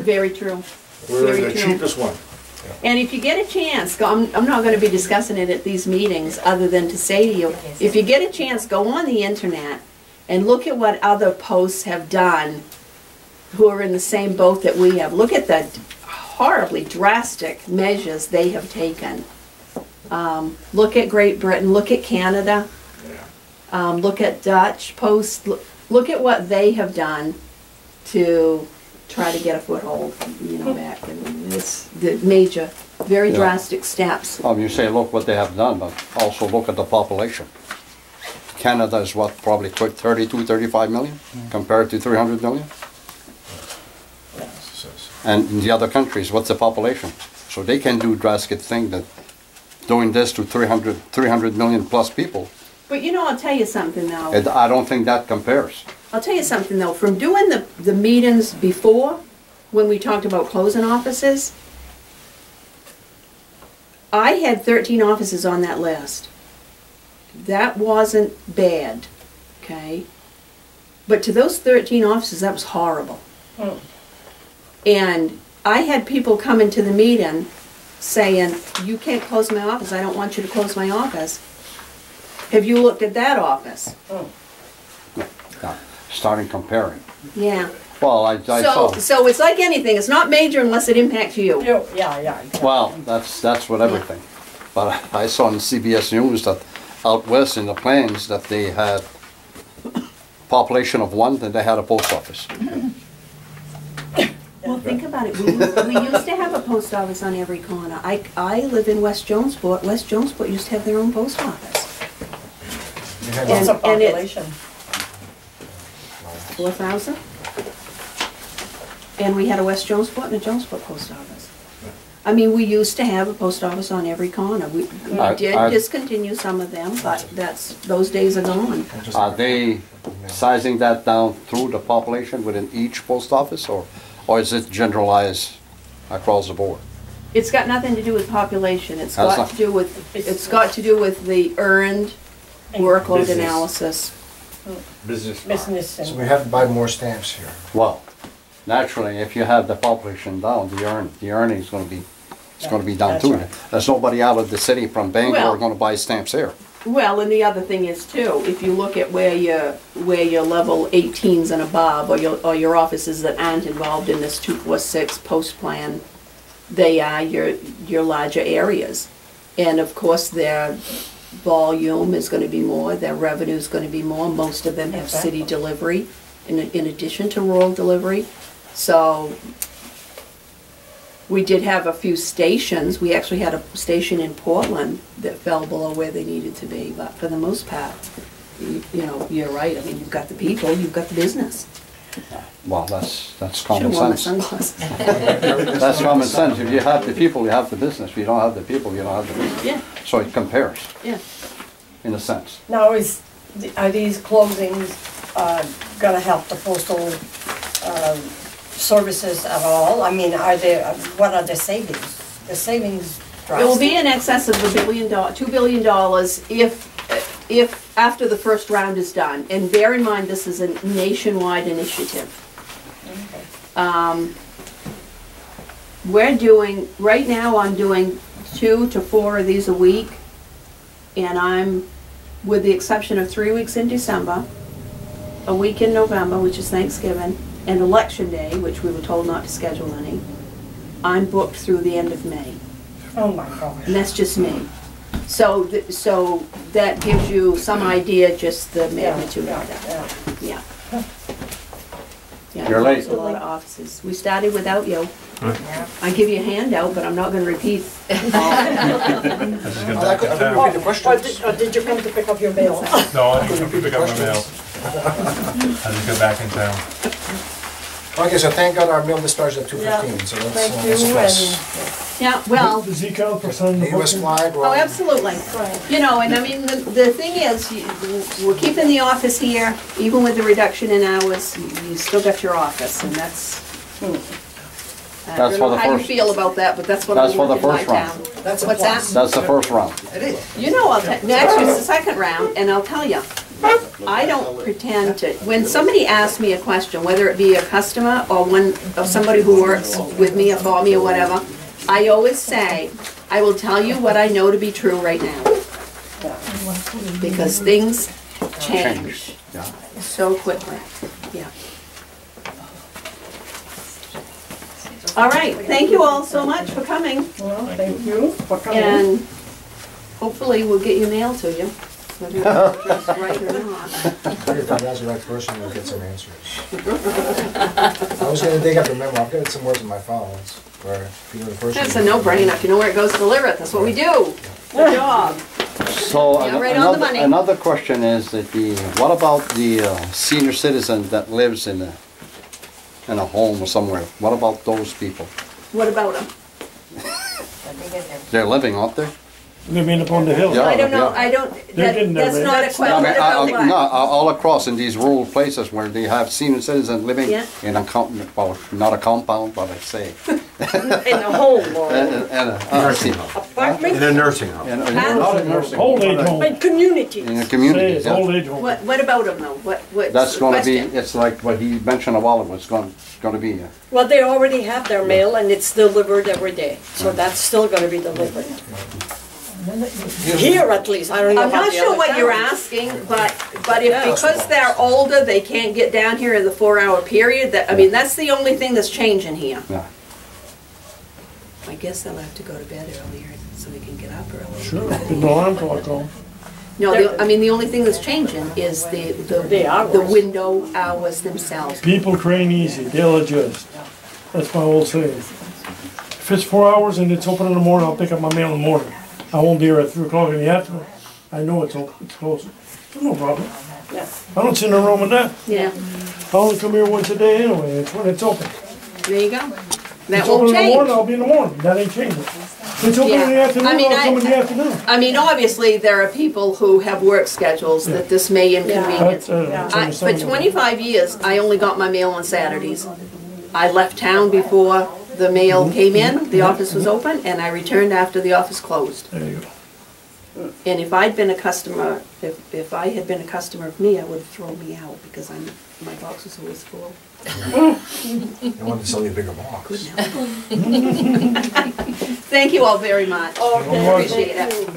Very true. We're Very the true. cheapest one. And if you get a chance, I'm not going to be discussing it at these meetings other than to say to you, if you get a chance, go on the internet and look at what other posts have done who are in the same boat that we have. Look at the horribly drastic measures they have taken. Look at Great Britain, look at Canada, look at Dutch posts, look at what they have done to try to get a foothold, you know, back. And it's the major, very drastic steps. You say look what they have done, but also look at the population. Canada is what, probably 32, 35 million compared to 300 million? And in the other countries, what's the population? So they can do drastic thing that doing this to 300 million plus people. But you know, I'll tell you something though. I don't think that compares. I'll tell you something though, from doing the meetings before, when we talked about closing offices, I had 13 offices on that list. That wasn't bad, okay? But to those 13 offices, that was horrible. And I had people come into the meeting saying, you can't close my office, I don't want you to close my office. Have you looked at that office? Starting comparing. Yeah. Well, I saw. So it's like anything, it's not major unless it impacts you. Yeah, exactly. Well, that's with everything. But I saw on CBS News that out west in the plains that they had population of 1, and they had a post office. Well, think about it. We used to have a post office on every corner. I live in West Jonesport. West Jonesport used to have their own post office. What's the population? 4,000. And we had a West Jonesport and a Jonesport post office. I mean, we used to have a post office on every corner. We did discontinue some of them, but those days are gone. Are they sizing that down through the population within each post office, or is it generalized across the board? It's got nothing to do with population. It's got to do with the earned workload analysis. Business. So we have to buy more stamps here. Well, naturally, if you have the population down, the earning is going to be down too. Right. There's nobody out of the city from Bangor Well, going to buy stamps here. Well, and the other thing is too, if you look at where your level 18s and above, or your offices that aren't involved in this 246 post plan, they are your larger areas, and of course their volume is going to be more, their revenue is going to be more. Most of them have city delivery in addition to rural delivery. So we did have a few stations. We actually had a station in Portland that fell below where they needed to be, but for the most part, you know, you're right. I mean, you've got the people, you've got the business. Well, that's common Should've sense. worn my sunglasses. That's common sense. If you have the people, you have the business. If you don't have the people, you don't have the business. Yeah. So it compares, Yeah. in a sense. Now, are these closings gonna help the postal services at all? I mean, what are the savings? The savings drastic? It will be in excess of $2 billion if after the first round is done. And bear in mind, this is a nationwide initiative. Okay. Right now I'm doing 2 to 4 of these a week, and I'm, with the exception of 3 weeks in December, a week in November, which is Thanksgiving, and Election Day, which we were told not to schedule any, I'm booked through the end of May. Oh my gosh. And that's just me. So that gives you some idea, just the magnitude of that. Yeah. Yeah, You're late. there's a lot of offices. We started without you. I give you a handout, but I'm not going to repeat. I didn't repeat the question. Or did you come to pick up your mail? No, I didn't come to pick up my mail. I just got back in town. Okay, so thank God our mail discharged at 2:15, so that's Thank that's you, plus. Yeah, well, Does he count for signing The the US book? flag, oh, well, absolutely. You know, and I mean, the thing is, we're keeping the office here, even with the reduction in hours, you still got your office, and that's, I don't know how you feel about that, but that's what I want in my town. that's a What's plus. that? That's the first round. It is. You know, actually, it's the second round, and I'll tell you, I don't pretend to, when somebody asks me a question, whether it be a customer or one, or somebody who works with me or for me or whatever, I always say, I will tell you what I know to be true right now. Because things change Yeah. so quickly, yeah. All right, thank you all so much for coming, Well, thank you for coming. and hopefully we'll get your mail to you, whether it's right or not. If I ask the right person, you'll get some answers. I was gonna dig up the memo, I've got some words in my files, where if you know the person. That's a no-brainer, if you know where it goes, deliver it, that's what we do. Good job. So Yeah, right on the money. another question is that what about the senior citizen that lives in a home or somewhere? What about those people? What about them? They're living, aren't they? Living up on the hill. Yeah. I don't know, They're getting there, that's man. not a I question, mean, what about no, what? all across in these rural places where they have senior citizens living Yeah. in a well, not a compound, but I say. In a home or Nursing home. apartment, In a nursing home. Not a nursing home. Old age home. in community. In a Say community, it's old yeah. age home. What about them though? What's That's the gonna be, question? it's like what he mentioned a while ago, it's gonna be, Well, they already have their mail and it's delivered every day, so that's still gonna be delivered. Here at least, I don't know I'm about not the sure other what you're towns. asking, but if, Yeah. because they're older, they can't get down here in the 4-hour period, I mean, that's the only thing that's changing here. yeah. I guess they'll have to go to bed earlier so they can get up early. Sure, put the alarm clock on. No, I mean, the only thing that's changing is The hours. the window hours themselves. People train easy, they'll adjust. That's my old saying. If it's 4 hours and it's open in the morning, I'll pick up my mail in the morning. I won't be here at 3 o'clock in the afternoon. I know it's open, it's closed. No problem. Yeah. I don't sit in a room with that. Yeah, I only come here once a day anyway, it's when it's open. there you go. That It's open won't in the morning, change. I'll be in the morning, that ain't changing. If it's open in the Yeah. afternoon, I mean, I'll come in the afternoon. I mean, obviously, there are people who have work schedules that this may inconvenience. That's For understandable. 25 years, I only got my mail on Saturdays. I left town before the mail came in, the office was open, and I returned after the office closed. There you go. And if I'd been a customer, if I had been a customer of me, I would have thrown me out because my box was always full. They wanted to sell you a bigger box. Thank you all very much. Okay. Appreciate it.